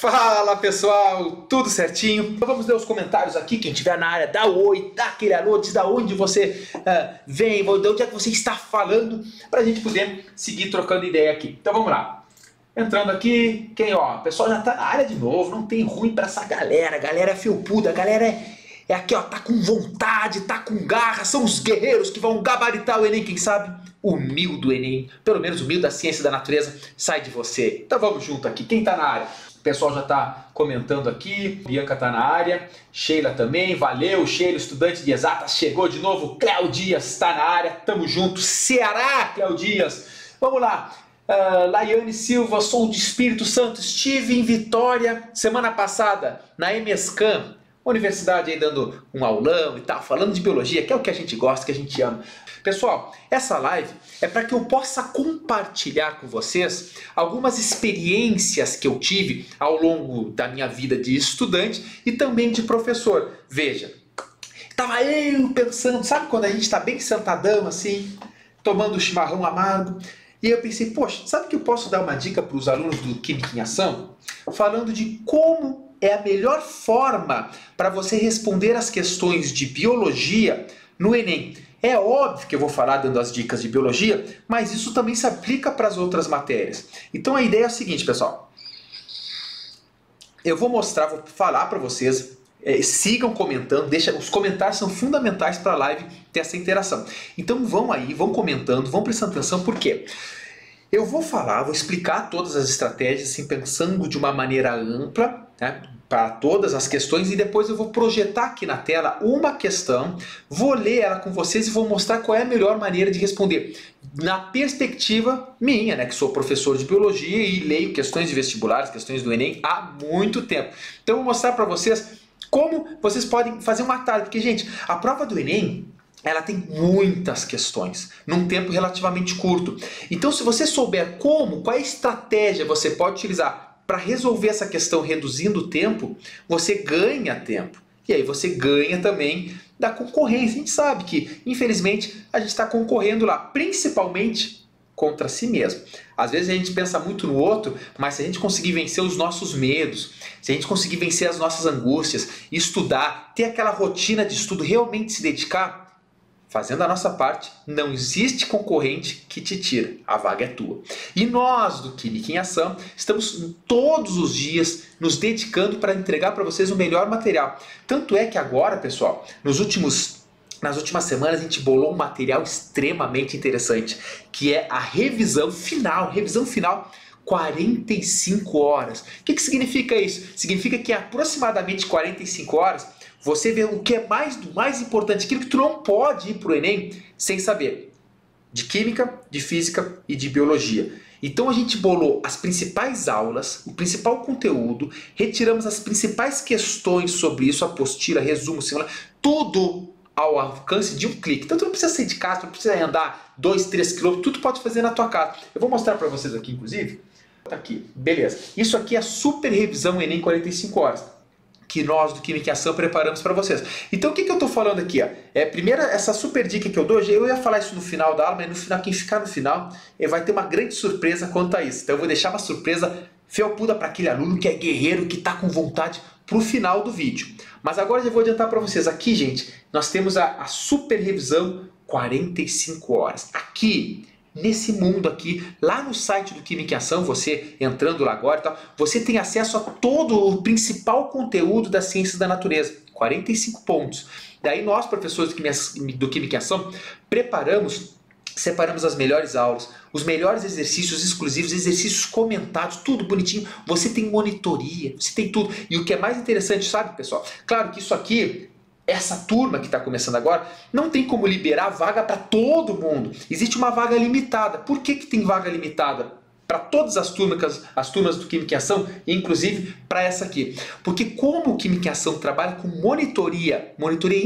Fala pessoal, tudo certinho? Então vamos ler os comentários aqui, quem estiver na área, dá oi, dá aquele alô, diz da onde você vem, de onde é que você está falando, para a gente poder seguir trocando ideia aqui. Então vamos lá. Entrando aqui, o pessoal já está na área de novo, não tem ruim para essa galera, a galera é felpuda, a galera é aqui ó, tá com vontade, tá com garra, são os guerreiros que vão gabaritar o Enem, quem sabe? O mil do Enem, pelo menos o mil da ciência da natureza, sai de você. Então vamos junto aqui, quem está na área? O pessoal já está comentando aqui, Bianca está na área, Sheila também, valeu, Sheila, estudante de exatas, chegou de novo, Cléo Dias está na área, tamo junto, Ceará, Cléo Dias, vamos lá, Laiane Silva, sou de Espírito Santo, estive em Vitória semana passada, na EMESCAM, universidade aí dando um aulão e tal, falando de biologia, que é o que a gente gosta, que a gente ama. Pessoal, essa live é para que eu possa compartilhar com vocês algumas experiências que eu tive ao longo da minha vida de estudante e também de professor. Veja, estava eu pensando, sabe quando a gente está bem sentadão assim, tomando chimarrão amargo, e eu pensei, poxa, sabe que eu posso dar uma dica para os alunos do Química em Ação? Falando de como é a melhor forma para você responder as questões de biologia no Enem. É óbvio que eu vou falar dando as dicas de biologia, mas isso também se aplica para as outras matérias. Então a ideia é a seguinte, pessoal. Eu vou falar para vocês, sigam comentando, os comentários são fundamentais para a live ter essa interação. Então vão aí, vão comentando, vão prestando atenção, por quê? Eu vou explicar todas as estratégias, assim, pensando de uma maneira ampla, né, para todas as questões, e depois eu vou projetar aqui na tela uma questão, vou ler ela com vocês e vou mostrar qual é a melhor maneira de responder. Na perspectiva minha, né, que sou professor de biologia e leio questões de vestibulares, questões do Enem há muito tempo. Então eu vou mostrar para vocês como vocês podem fazer um atalho, porque, gente, a prova do Enem, ela tem muitas questões, num tempo relativamente curto. Então, se você souber qual estratégia você pode utilizar para resolver essa questão reduzindo o tempo, você ganha tempo. E aí você ganha também da concorrência. A gente sabe que, infelizmente, a gente está concorrendo lá, principalmente contra si mesmo. Às vezes a gente pensa muito no outro, mas se a gente conseguir vencer os nossos medos, se a gente conseguir vencer as nossas angústias, estudar, ter aquela rotina de estudo, realmente se dedicar, fazendo a nossa parte, não existe concorrente que te tira, a vaga é tua. E nós do Química em Ação estamos todos os dias nos dedicando para entregar para vocês o melhor material. Tanto é que agora, pessoal, nas últimas semanas a gente bolou um material extremamente interessante, que é a revisão final 45 horas. O que significa isso? Significa que aproximadamente 45 horas você vê o que é mais importante, aquilo que tu não pode ir para o Enem sem saber. De Química, de Física e de Biologia. Então a gente bolou as principais aulas, o principal conteúdo, retiramos as principais questões sobre isso, apostila, resumo, simula, tudo ao alcance de um clique. Então tu não precisa sair de casa, tu não precisa andar 2, 3 quilômetros, tudo pode fazer na tua casa. Eu vou mostrar para vocês aqui, inclusive. Tá aqui, beleza. Isso aqui é a super revisão Enem 45 horas. Que nós do Química em Ação preparamos para vocês. Então o que eu estou falando aqui? Primeiro, essa super dica que eu dou, eu ia falar isso no final da aula, mas no final, quem ficar no final vai ter uma grande surpresa quanto a isso. Então eu vou deixar uma surpresa felpuda para aquele aluno que é guerreiro, que está com vontade para o final do vídeo. Mas agora eu já vou adiantar para vocês. Aqui, gente, nós temos a super revisão 45 horas. Aqui, nesse mundo aqui, lá no site do Química em Ação, você entrando lá agora e tal, você tem acesso a todo o principal conteúdo das ciências da natureza, 45 pontos. Daí nós, professores do Química em Ação, separamos as melhores aulas, os melhores exercícios exclusivos, exercícios comentados, tudo bonitinho. Você tem monitoria, você tem tudo. E o que é mais interessante, sabe, pessoal? Claro que isso aqui, essa turma que está começando agora, não tem como liberar vaga para todo mundo. Existe uma vaga limitada. Por que tem vaga limitada? Para todas as turmas do Química em Ação, inclusive para essa aqui. Porque como o Química em Ação trabalha com monitoria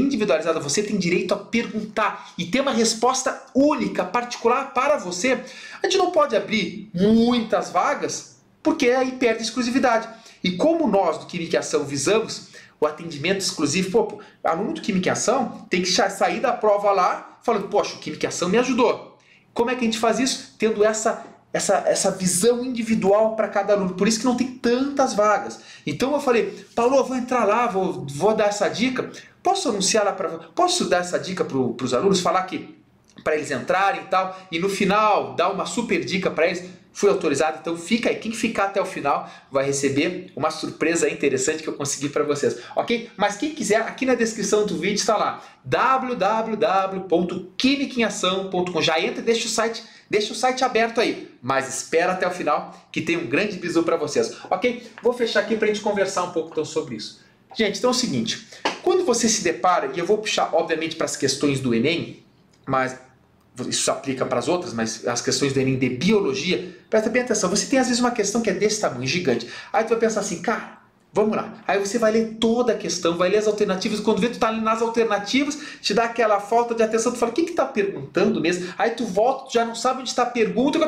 individualizada, você tem direito a perguntar e ter uma resposta única, particular para você. A gente não pode abrir muitas vagas, porque aí perde a exclusividade. E como nós do Química em Ação visamos o atendimento exclusivo, aluno do Química em Ação tem que sair da prova lá falando, poxa, o Química em Ação me ajudou. Como é que a gente faz isso? Tendo essa essa visão individual para cada aluno. Por isso que não tem tantas vagas. Então eu falei, Paulo, eu vou entrar lá, vou dar essa dica. Posso anunciar lá posso dar essa dica para os alunos, falar que para eles entrarem e tal, e no final dar uma super dica para eles? Fui autorizado, então fica aí. Quem ficar até o final vai receber uma surpresa interessante que eu consegui para vocês, ok? Mas quem quiser, aqui na descrição do vídeo está lá, www.quimicaemação.com. Já entra e deixa o site aberto aí, mas espera até o final que tem um grande bizu para vocês, ok? Vou fechar aqui para a gente conversar um pouco então sobre isso. Gente, então é o seguinte, quando você se depara, e eu vou puxar obviamente para as questões do Enem, mas isso se aplica para as outras, mas as questões do Enem de biologia, presta bem atenção, você tem às vezes uma questão que é desse tamanho, gigante, aí tu vai pensar assim, cara, vamos lá, aí você vai ler toda a questão, vai ler as alternativas, quando vê tu tá ali nas alternativas, te dá aquela falta de atenção, tu fala, o que que tá perguntando mesmo? Aí tu volta, tu já não sabe onde está a pergunta,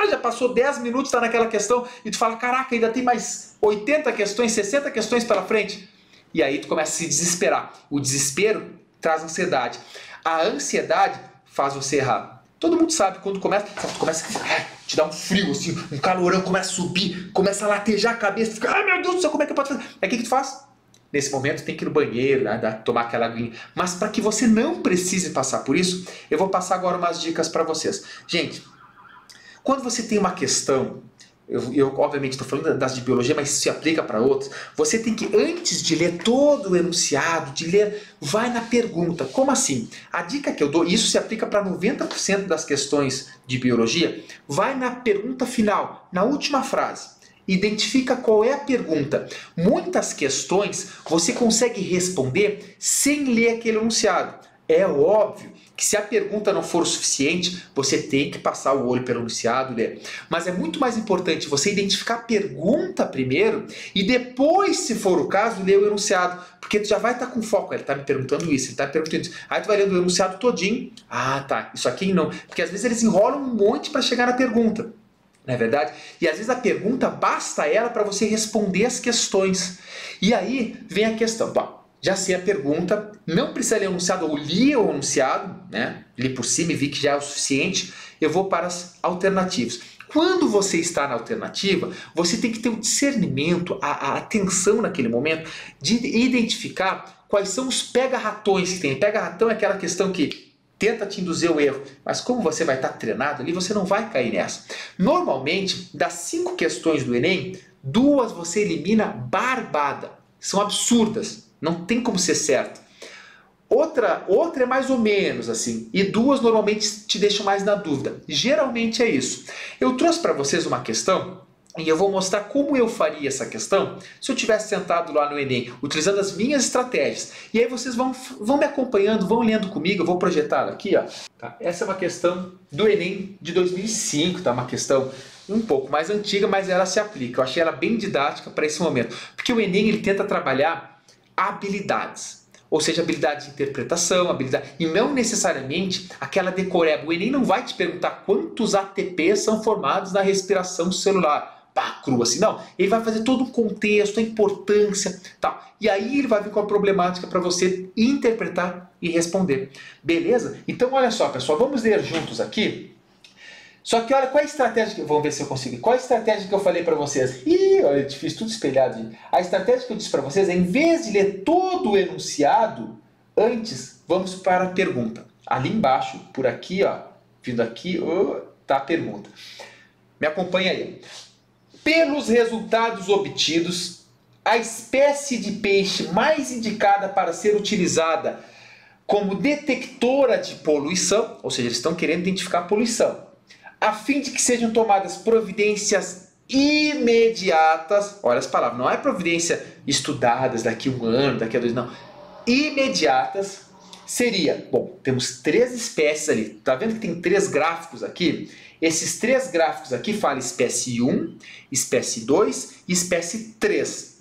já passou 10 minutos, tá naquela questão, e tu fala, caraca, ainda tem mais 80 questões, 60 questões pela frente, e aí tu começa a se desesperar, o desespero traz ansiedade, a ansiedade faz você errar. Todo mundo sabe, quando começa a te dar um frio, assim, um calorão, começa a subir, começa a latejar a cabeça, fica, ai meu Deus do céu, como é que eu posso fazer? Aí o que tu faz? Nesse momento tem que ir no banheiro, né, tomar aquela aguinha. Mas para que você não precise passar por isso, eu vou passar agora umas dicas para vocês. Gente, quando você tem uma questão, eu obviamente estou falando das de biologia, mas isso se aplica para outras. Você tem que, antes de ler todo o enunciado, vai na pergunta. Como assim? A dica que eu dou, isso se aplica para 90% das questões de biologia, vai na pergunta final, na última frase. Identifica qual é a pergunta. Muitas questões você consegue responder sem ler aquele enunciado. É óbvio que se a pergunta não for o suficiente, você tem que passar o olho pelo enunciado e ler. Mas é muito mais importante você identificar a pergunta primeiro e depois, se for o caso, ler o enunciado. Porque tu já vai estar com foco. Ele está me perguntando isso, ele está me perguntando isso. Aí tu vai lendo o enunciado todinho. Ah, tá, isso aqui não. Porque às vezes eles enrolam um monte para chegar na pergunta. Não é verdade? E às vezes a pergunta basta ela para você responder as questões. E aí vem a questão. Pá, já sei a pergunta, não precisa ler o enunciado, eu li o enunciado, né? Li por cima e vi que já é o suficiente, eu vou para as alternativas. Quando você está na alternativa, você tem que ter o discernimento, a atenção naquele momento, de identificar quais são os pega-ratões que tem. Pega-ratão é aquela questão que tenta te induzir ao erro, mas como você vai estar treinado ali, você não vai cair nessa. Normalmente, das 5 questões do Enem, 2 você elimina barbada, são absurdas. Não tem como ser certo. Outra é mais ou menos assim. E 2 normalmente te deixam mais na dúvida. Geralmente é isso. Eu trouxe para vocês uma questão e eu vou mostrar como eu faria essa questão se eu tivesse sentado lá no Enem, utilizando as minhas estratégias. E aí vocês vão me acompanhando, vão lendo comigo. Eu vou projetar aqui, ó. Tá? Essa é uma questão do Enem de 2005, tá? Uma questão um pouco mais antiga, mas ela se aplica. Eu achei ela bem didática para esse momento. Porque o Enem ele tenta trabalhar habilidades, ou seja, habilidade de interpretação, habilidade, e não necessariamente aquela decoreba. O Enem não vai te perguntar quantos ATPs são formados na respiração celular, pá, cru assim, não. Ele vai fazer todo um contexto, a importância, tal. E aí ele vai vir com a problemática para você interpretar e responder. Beleza? Então olha só, pessoal, vamos ler juntos aqui. Só que olha, qual é a estratégia que... Vamos ver se eu consigo. Qual é a estratégia que eu falei para vocês? Ih, olha, eu fiz tudo espelhado. Gente. A estratégia que eu disse para vocês é, em vez de ler todo o enunciado, antes, vamos para a pergunta. Ali embaixo, por aqui, ó, vindo aqui, tá a pergunta. Me acompanha aí. Pelos resultados obtidos, a espécie de peixe mais indicada para ser utilizada como detectora de poluição, ou seja, eles estão querendo identificar a poluição, a fim de que sejam tomadas providências imediatas, olha as palavras, não é providência estudadas daqui a 1 ano, daqui a 2, não, imediatas, seria, bom, temos 3 espécies ali, tá vendo que tem 3 gráficos aqui? Esses 3 gráficos aqui falam espécie 1, espécie 2 e espécie 3.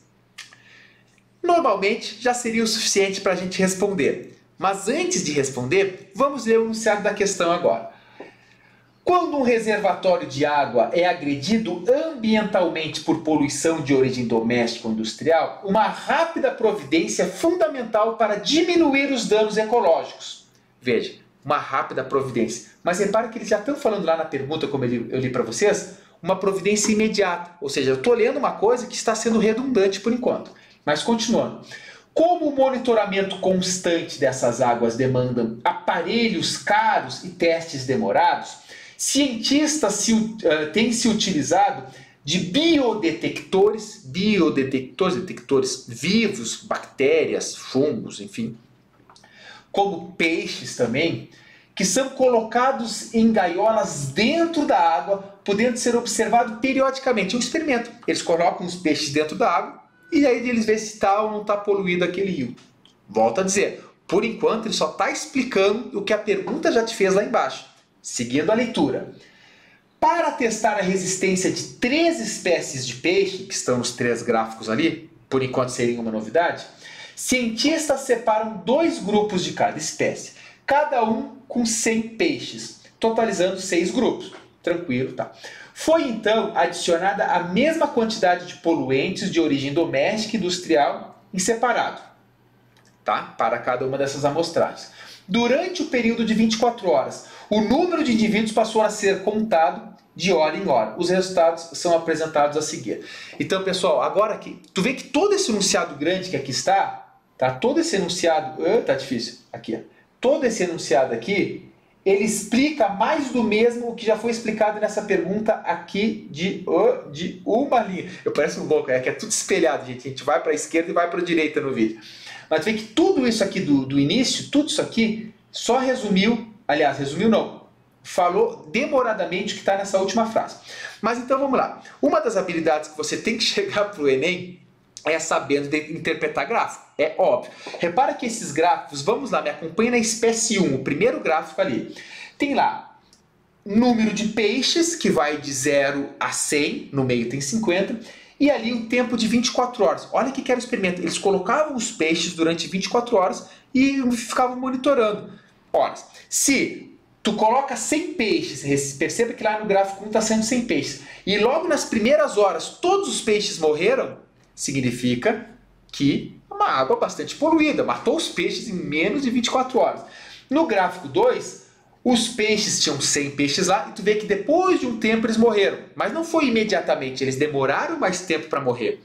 Normalmente já seria o suficiente para a gente responder, mas antes de responder, vamos ler o enunciado da questão agora. Quando um reservatório de água é agredido ambientalmente por poluição de origem doméstica ou industrial, uma rápida providência é fundamental para diminuir os danos ecológicos. Veja, uma rápida providência. Mas repare que eles já estão falando lá na pergunta, como eu li para vocês, uma providência imediata. Ou seja, eu estou lendo uma coisa que está sendo redundante por enquanto. Mas continuando. Como o monitoramento constante dessas águas demanda aparelhos caros e testes demorados, cientistas têm se utilizado de biodetectores, detectores vivos, bactérias, fungos, enfim, como peixes também, que são colocados em gaiolas dentro da água, podendo ser observado periodicamente. É um experimento. Eles colocam os peixes dentro da água e aí eles veem se está ou não está poluído aquele rio. Volto a dizer, por enquanto ele só está explicando o que a pergunta já te fez lá embaixo. Seguindo a leitura. Para testar a resistência de 3 espécies de peixe, que estão nos 3 gráficos ali, por enquanto seria uma novidade, cientistas separam 2 grupos de cada espécie, cada um com 100 peixes, totalizando 6 grupos. Tranquilo, tá? Foi então adicionada a mesma quantidade de poluentes de origem doméstica e industrial em separado, tá? Para cada uma dessas amostragens. Durante o período de 24 horas, o número de indivíduos passou a ser contado de hora em hora. Os resultados são apresentados a seguir. Então, pessoal, agora aqui, tu vê que todo esse enunciado grande que aqui está, tá? Todo esse enunciado, tá difícil, aqui, ó. Todo esse enunciado aqui, ele explica mais do mesmo o que já foi explicado nessa pergunta aqui de uma linha. Eu pareço um louco, que é tudo espelhado, gente. A gente vai para a esquerda e vai para a direita no vídeo. Mas vê que tudo isso aqui do início, tudo isso aqui, só resumiu, aliás, resumiu não, falou demoradamente o que está nessa última frase. Mas então vamos lá. Uma das habilidades que você tem que chegar para o Enem é sabendo interpretar gráfico. É óbvio. Repara que esses gráficos, vamos lá, me acompanha na espécie 1, o primeiro gráfico ali. Tem lá número de peixes, que vai de 0 a 100, no meio tem 50, e ali o tempo de 24 horas. Olha o que era o experimento. Eles colocavam os peixes durante 24 horas e ficavam monitorando. Ora, se tu coloca 100 peixes, perceba que lá no gráfico 1 está sendo 100 peixes, e logo nas primeiras horas todos os peixes morreram, significa que é uma água bastante poluída, matou os peixes em menos de 24 horas. No gráfico 2, os peixes tinham 100 peixes lá, e tu vê que depois de um tempo eles morreram, mas não foi imediatamente, eles demoraram mais tempo para morrer.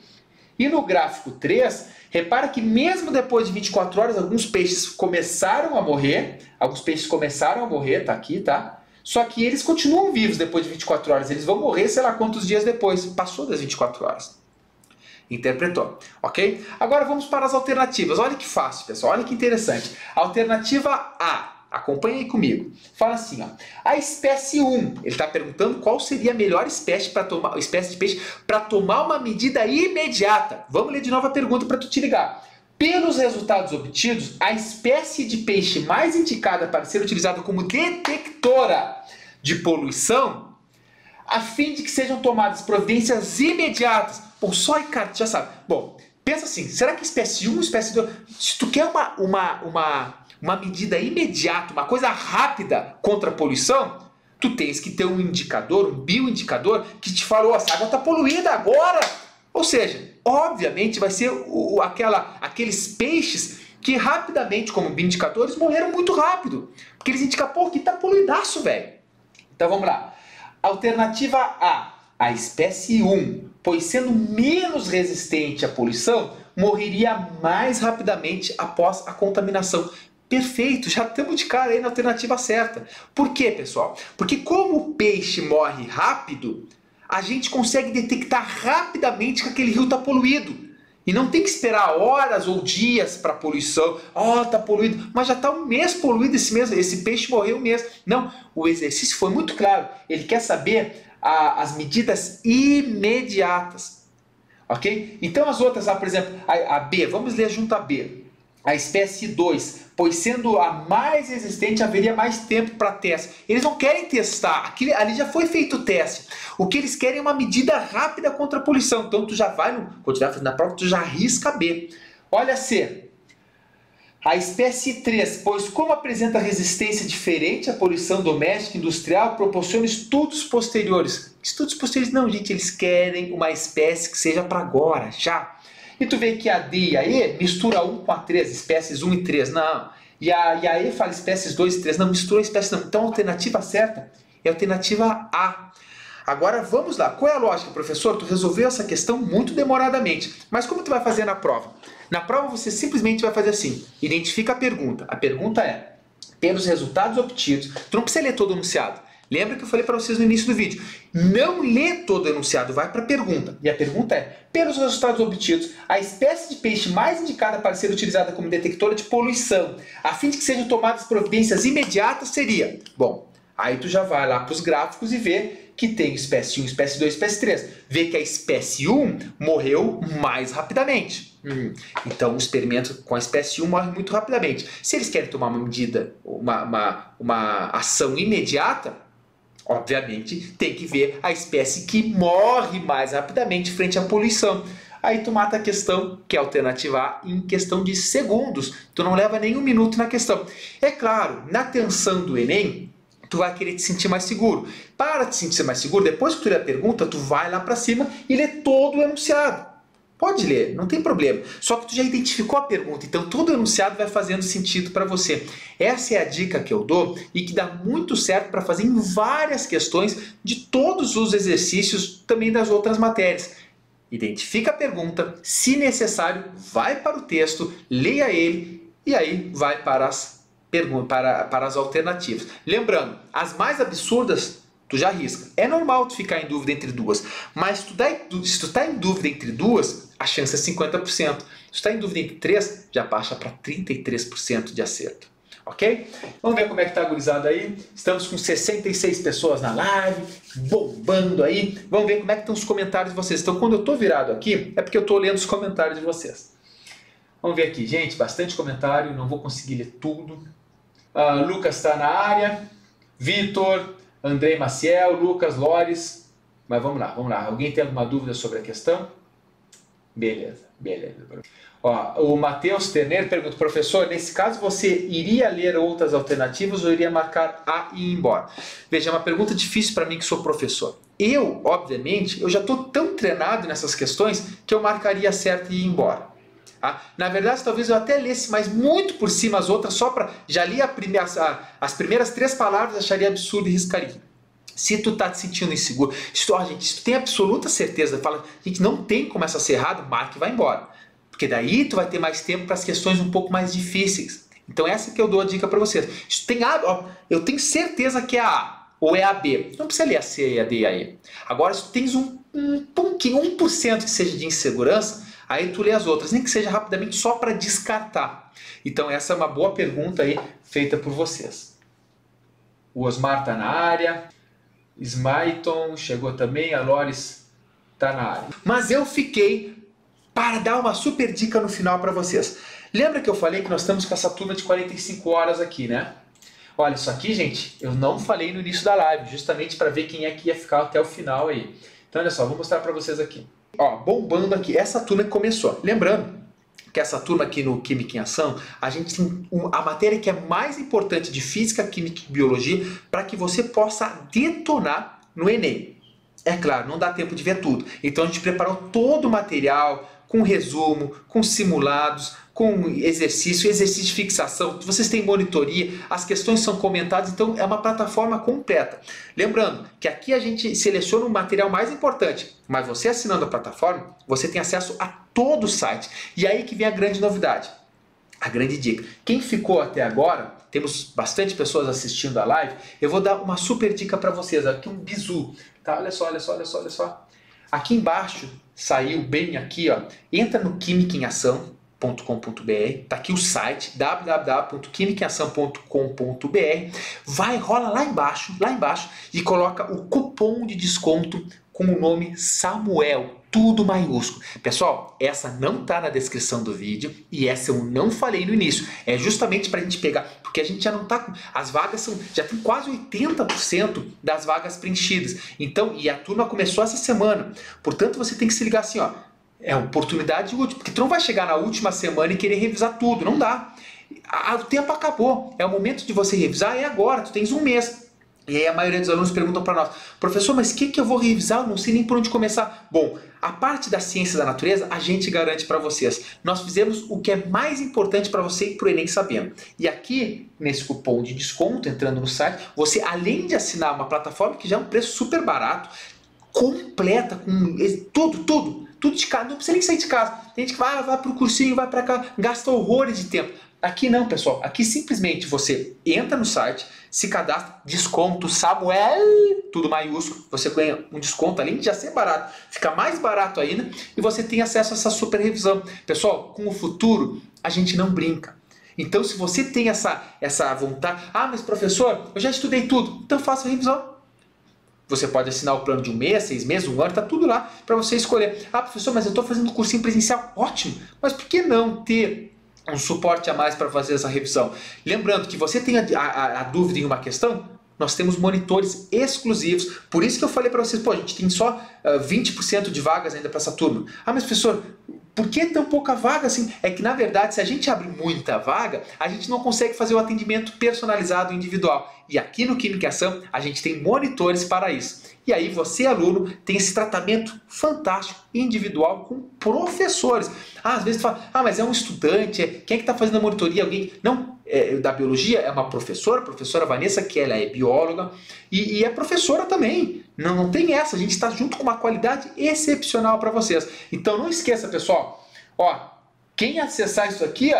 E no gráfico 3, repara que mesmo depois de 24 horas, alguns peixes começaram a morrer, tá aqui, tá? Só que eles continuam vivos depois de 24 horas, eles vão morrer sei lá quantos dias depois, passou das 24 horas. Interpretou, ok? Agora vamos para as alternativas. Olha que fácil, pessoal, olha que interessante. Alternativa A, acompanha aí comigo. Fala assim, ó, a espécie 1, ele está perguntando qual seria a melhor espécie de peixe para tomar uma medida imediata. Vamos ler de novo a pergunta para tu te ligar. Pelos resultados obtidos, a espécie de peixe mais indicada para ser utilizada como detectora de poluição, a fim de que sejam tomadas providências imediatas. Bom, só Ricardo, já sabe. Bom, pensa assim, será que espécie 1, espécie 2... Se tu quer uma medida imediata, uma coisa rápida contra a poluição, tu tens que ter um indicador, um bioindicador, que te falou, essa água está poluída agora. Ou seja, obviamente vai ser aqueles peixes que rapidamente, como bioindicadores, morreram muito rápido. Porque eles indicam, pô, aqui está poluidaço, velho. Então vamos lá. Alternativa A espécie 1, pois sendo menos resistente à poluição, morreria mais rapidamente após a contaminação. Perfeito, já estamos de cara aí na alternativa certa. Por quê, pessoal? Porque como o peixe morre rápido, a gente consegue detectar rapidamente que aquele rio está poluído. E não tem que esperar horas ou dias para a poluição. Está poluído, mas já está um mês poluído esse peixe morreu um mês. Não, o exercício foi muito claro. Ele quer saber as medidas imediatas. Ok? Então as outras, por exemplo, a B, vamos ler junto a B. A espécie 2, pois sendo a mais resistente, haveria mais tempo para teste. Eles não querem testar, ali já foi feito o teste. O que eles querem é uma medida rápida contra a poluição. Então tu já vai, quando estiver fazendo a prova, tu já arrisca B. Olha C. A espécie 3, pois como apresenta resistência diferente à poluição doméstica e industrial, proporciona estudos posteriores. Estudos posteriores não, gente, eles querem uma espécie que seja para agora, já. E tu vê que a D e a E mistura 1 com a 3, espécies 1 e 3. Não, E aí fala espécies 2 e 3, não mistura espécies não. Então a alternativa certa é a alternativa A. Agora vamos lá, qual é a lógica, professor? Tu resolveu essa questão muito demoradamente, mas como tu vai fazer na prova? Na prova você simplesmente vai fazer assim, identifica a pergunta é, pelos resultados obtidos, tu não precisa ler todo o enunciado, lembra que eu falei para vocês no início do vídeo, não lê todo o enunciado, vai para a pergunta, e a pergunta é, pelos resultados obtidos, a espécie de peixe mais indicada para ser utilizada como detectora de poluição, a fim de que sejam tomadas providências imediatas seria, bom, aí tu já vai lá para os gráficos e vê que tem espécie 1, espécie 2, espécie 3. Vê que a espécie 1 morreu mais rapidamente. Então o experimento com a espécie 1 morre muito rapidamente. Se eles querem tomar uma medida, uma ação imediata, obviamente tem que ver a espécie que morre mais rapidamente frente à poluição. Aí tu mata a questão, que é a alternativa A, em questão de segundos. Tu não leva nem um minuto na questão. É claro, na tensão do Enem, tu vai querer te sentir mais seguro. Para te sentir mais seguro, depois que tu ler a pergunta, tu vai lá para cima e lê todo o enunciado. Pode ler, não tem problema. Só que tu já identificou a pergunta, então todo o enunciado vai fazendo sentido para você. Essa é a dica que eu dou e que dá muito certo para fazer em várias questões de todos os exercícios, também das outras matérias. Identifica a pergunta, se necessário, vai para o texto, leia ele e aí vai para as alternativas. Lembrando, as mais absurdas, tu já arrisca. É normal tu ficar em dúvida entre duas, mas se tu está em dúvida entre duas, a chance é 50%. Se tu está em dúvida entre três, já baixa para 33% de acerto. Ok? Vamos ver como é que tá a gurizada aí. Estamos com 66 pessoas na live, bombando aí. Vamos ver como é que estão os comentários de vocês. Então, quando eu estou virado aqui, é porque eu estou lendo os comentários de vocês. Vamos ver aqui, gente, bastante comentário, não vou conseguir ler tudo. Lucas está na área, Vitor, Andrei Maciel, Lucas, Lores, mas vamos lá. Alguém tem alguma dúvida sobre a questão? Beleza. O Matheus Terneiro pergunta, professor, nesse caso você iria ler outras alternativas ou iria marcar A e ir embora? Veja, é uma pergunta difícil para mim que sou professor. Eu, obviamente, já estou tão treinado nessas questões que eu marcaria certo e ir embora. Na verdade, talvez eu até lesse, mas muito por cima as outras, só para... Já li as primeiras 3 palavras, acharia absurdo e riscaria. Se tu tá te sentindo inseguro, se tu tem absoluta certeza, fala, gente, não tem como essa ser errada, marca e vai embora. Porque daí tu vai ter mais tempo para as questões um pouco mais difíceis. Então essa que eu dou a dica para vocês. Se tem eu tenho certeza que é a A ou é a B. Não precisa ler a C, a D e a E. Agora, se tu tens um pouquinho, 1% que seja de insegurança, aí tu lê as outras, nem que seja rapidamente só para descartar. Então essa é uma boa pergunta aí feita por vocês. O Osmar está na área, Smaiton chegou também, a Loris está na área. Mas eu fiquei para dar uma super dica no final para vocês. Lembra que eu falei que nós estamos com essa turma de 45 horas aqui, né? Olha, isso aqui, gente, eu não falei no início da live, justamente para ver quem é que ia ficar até o final aí. Então olha só, vou mostrar para vocês aqui. Ó, bombando aqui, essa turma que começou. Lembrando que essa turma aqui no Química em Ação, a gente tem a matéria que é mais importante de Física, Química e Biologia para que você possa detonar no Enem. É claro, não dá tempo de ver tudo. Então a gente preparou todo o material, com resumo, com simulados, com exercício de fixação, vocês têm monitoria, as questões são comentadas, então é uma plataforma completa. Lembrando que aqui a gente seleciona o material mais importante, mas você assinando a plataforma, você tem acesso a todo o site. E aí que vem a grande novidade, a grande dica. Quem ficou até agora, temos bastante pessoas assistindo a live, eu vou dar uma super dica para vocês, aqui um bizu, tá? Olha só. Aqui embaixo, saiu bem aqui, ó, entra no quimicaemação.com.br, tá aqui o site www.quimicaemação.com.br, rola lá embaixo e coloca o cupom de desconto com o nome Samuel, tudo maiúsculo. Pessoal, essa não está na descrição do vídeo e essa eu não falei no início, é justamente para a gente pegar, porque a gente já não está com, as vagas já tem quase 80% das vagas preenchidas, então, e a turma começou essa semana, portanto você tem que se ligar assim, ó, é oportunidade útil, porque tu não vai chegar na última semana e querer revisar tudo, não dá. O tempo acabou, é o momento de você revisar, é agora, tu tens um mês. E aí a maioria dos alunos perguntam para nós: professor, mas o que eu vou revisar? Eu não sei nem por onde começar. Bom, a parte da ciência da natureza a gente garante para vocês. Nós fizemos o que é mais importante para você ir para o Enem sabendo. E aqui, nesse cupom de desconto, entrando no site, você, além de assinar uma plataforma que já é um preço super barato, completa, com tudo de casa, não precisa nem sair de casa. Tem gente que vai para o cursinho, vai para cá, gasta horrores de tempo. Aqui não, pessoal. Aqui simplesmente você entra no site, se cadastra, desconto, Samuel, tudo maiúsculo. Você ganha um desconto, além de já ser barato, fica mais barato ainda e você tem acesso a essa super revisão. Pessoal, com o futuro, a gente não brinca. Então, se você tem essa vontade, mas professor, eu já estudei tudo, então faça a revisão. Você pode assinar o plano de 1 mês, 6 meses, 1 ano, está tudo lá para você escolher. Professor, mas eu estou fazendo cursinho presencial. Ótimo, mas por que não ter um suporte a mais para fazer essa revisão? Lembrando que você tem a dúvida em uma questão, nós temos monitores exclusivos. Por isso que eu falei para vocês, a gente tem só 20% de vagas ainda para essa turma. Mas professor, por que tão pouca vaga assim? É que na verdade, se a gente abre muita vaga, a gente não consegue fazer o atendimento personalizado individual. E aqui no Química em Ação, a gente tem monitores para isso. E aí você, aluno, tem esse tratamento fantástico, individual, com professores. Às vezes tu fala, mas é um estudante, quem é que está fazendo a monitoria? Alguém? Não, da biologia é uma professora, a professora Vanessa, que ela é bióloga e é professora também. Não tem essa, a gente está junto com uma qualidade excepcional para vocês. Então não esqueça, pessoal, quem acessar isso aqui,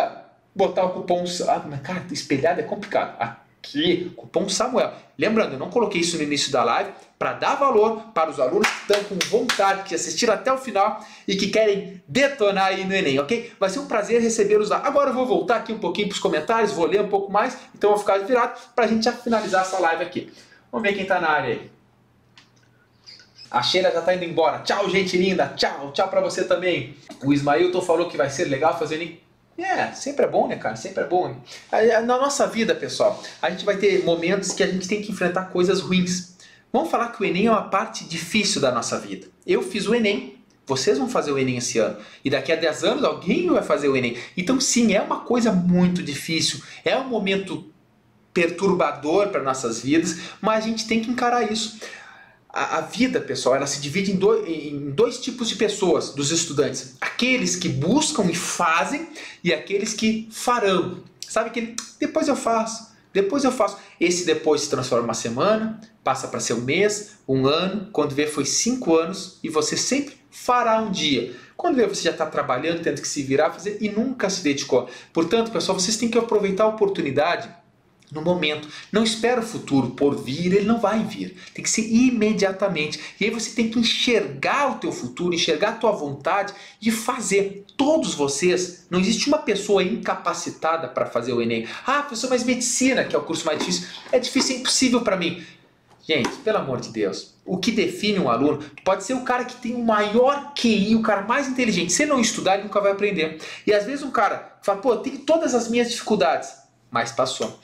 botar o cupom... mas cara, espelhado é complicado. Aqui, cupom Samuel. Lembrando, eu não coloquei isso no início da live para dar valor para os alunos que estão com vontade, que assistiram até o final e que querem detonar aí no Enem, ok? Vai ser um prazer recebê-los lá. Agora eu vou voltar aqui um pouquinho para os comentários, vou ler um pouco mais, então eu vou ficar virado para a gente já finalizar essa live aqui. Vamos ver quem está na área aí. A Sheila já está indo embora. Tchau, gente linda. Tchau, tchau para você também. O Ismailton falou que vai ser legal fazer Enem. Sempre é bom, né, cara? Sempre é bom. Na nossa vida, pessoal, a gente vai ter momentos que a gente tem que enfrentar coisas ruins. Vamos falar que o Enem é uma parte difícil da nossa vida. Eu fiz o Enem, vocês vão fazer o Enem esse ano. E daqui a 10 anos alguém vai fazer o Enem. Então sim, é uma coisa muito difícil. É um momento perturbador para nossas vidas, mas a gente tem que encarar isso. A vida, pessoal, ela se divide em dois tipos de pessoas, dos estudantes. Aqueles que buscam e fazem e aqueles que farão. Sabe aquele, depois eu faço, depois eu faço. Esse depois se transforma em uma semana, passa para ser um mês, um ano, quando vê foi 5 anos e você sempre fará um dia. Quando vê você já está trabalhando, tendo que se virar, fazer e nunca se dedicou. Portanto, pessoal, vocês têm que aproveitar a oportunidade no momento. Não espera o futuro por vir, ele não vai vir. Tem que ser imediatamente. E aí você tem que enxergar o teu futuro, enxergar a tua vontade de fazer. Todos vocês, não existe uma pessoa incapacitada para fazer o Enem. Professor, mas medicina, que é o curso mais difícil, é difícil, é impossível para mim. Gente, pelo amor de Deus, o que define um aluno pode ser o cara que tem o maior QI, o cara mais inteligente. Se não estudar, ele nunca vai aprender. E às vezes um cara fala, eu tenho todas as minhas dificuldades. Mas passou.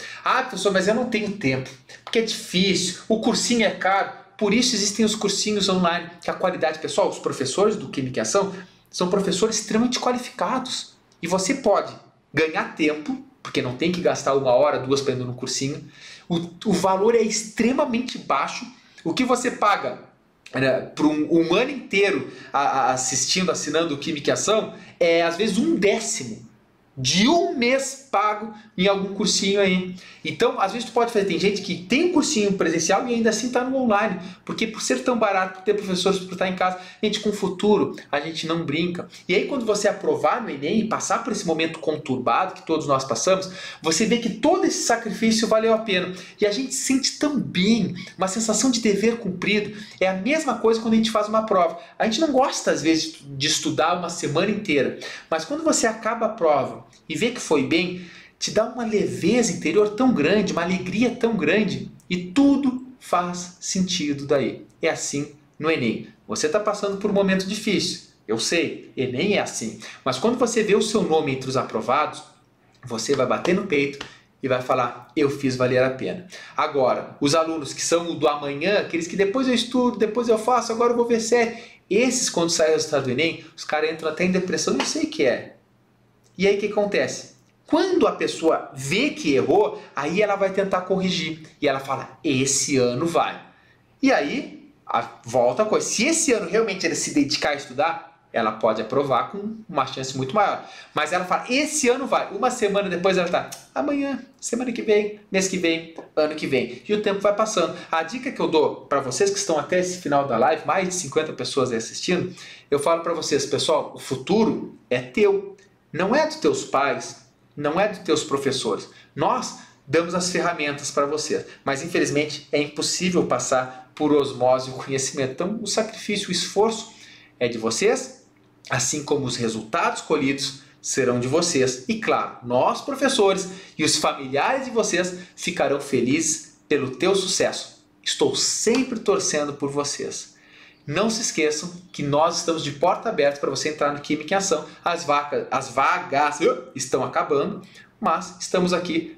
Professor, mas eu não tenho tempo, porque é difícil, o cursinho é caro, por isso existem os cursinhos online, que a qualidade, pessoal, os professores do Química em Ação são professores extremamente qualificados. E você pode ganhar tempo, porque não tem que gastar 1 hora, 2 para ir no cursinho, o valor é extremamente baixo, o que você paga por um ano inteiro assinando o Química em Ação é às vezes 1/10 de 1 mês pago em algum cursinho aí. Então, às vezes tu pode fazer, tem gente que tem um cursinho presencial e ainda assim está no online, porque por ser tão barato, por ter professores, por estar em casa, gente, com o futuro a gente não brinca. E aí quando você aprovar no Enem e passar por esse momento conturbado que todos nós passamos, você vê que todo esse sacrifício valeu a pena. E a gente sente tão bem, uma sensação de dever cumprido. É a mesma coisa quando a gente faz uma prova. A gente não gosta às vezes de estudar uma semana inteira, mas quando você acaba a prova e vê que foi bem, te dá uma leveza interior tão grande, uma alegria tão grande, e tudo faz sentido daí. É assim no Enem. Você está passando por um momento difícil, eu sei, Enem é assim, mas quando você vê o seu nome entre os aprovados, você vai bater no peito e vai falar, eu fiz valer a pena. Agora, os alunos que são do amanhã, aqueles que depois eu estudo, depois eu faço, agora eu vou ver sério, esses quando sai o resultado do Enem, os caras entram até em depressão, não sei o que é. E aí o que acontece? Quando a pessoa vê que errou, aí ela vai tentar corrigir. E ela fala, esse ano vai. E aí, volta a coisa. Se esse ano realmente ela se dedicar a estudar, ela pode aprovar com uma chance muito maior. Mas ela fala, esse ano vai. Uma semana depois ela está, amanhã, semana que vem, mês que vem, ano que vem. E o tempo vai passando. A dica que eu dou para vocês que estão até esse final da live, mais de 50 pessoas aí assistindo, eu falo para vocês, pessoal, o futuro é teu. Não é dos teus pais, não é dos teus professores. Nós damos as ferramentas para vocês. Mas, infelizmente, é impossível passar por osmose o conhecimento. Então, o sacrifício, o esforço é de vocês, assim como os resultados colhidos serão de vocês. E claro, nós professores e os familiares de vocês ficarão felizes pelo teu sucesso. Estou sempre torcendo por vocês. Não se esqueçam que nós estamos de porta aberta para você entrar no Química em Ação. As vagas estão acabando, mas estamos aqui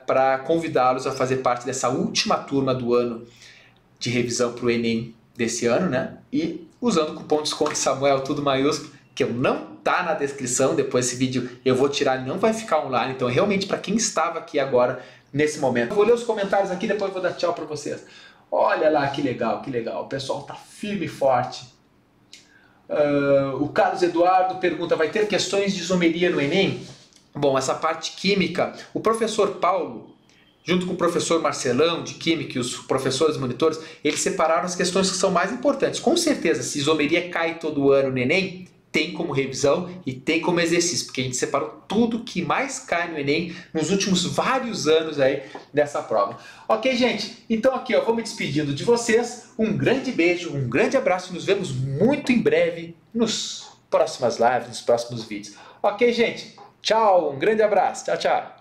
para convidá-los a fazer parte dessa última turma do ano de revisão para o Enem desse ano, né? E usando o cupom de desconto Samuel, tudo maiúsculo, que não tá na descrição, depois desse vídeo eu vou tirar, não vai ficar online, então realmente para quem estava aqui agora, nesse momento. Eu vou ler os comentários aqui, depois eu vou dar tchau para vocês. Olha lá, que legal, o pessoal tá firme e forte. O Carlos Eduardo pergunta, vai ter questões de isomeria no Enem? Bom, essa parte química, o professor Paulo, junto com o professor Marcelão de Química e os professores monitores, eles separaram as questões que são mais importantes. Com certeza, se isomeria cai todo ano no Enem, tem como revisão e tem como exercício, porque a gente separou tudo que mais cai no Enem nos últimos vários anos aí dessa prova. Ok, gente? Então aqui eu vou me despedindo de vocês. Um grande beijo, um grande abraço e nos vemos muito em breve nos próximas lives, nos próximos vídeos. Ok, gente? Tchau, um grande abraço. Tchau, tchau.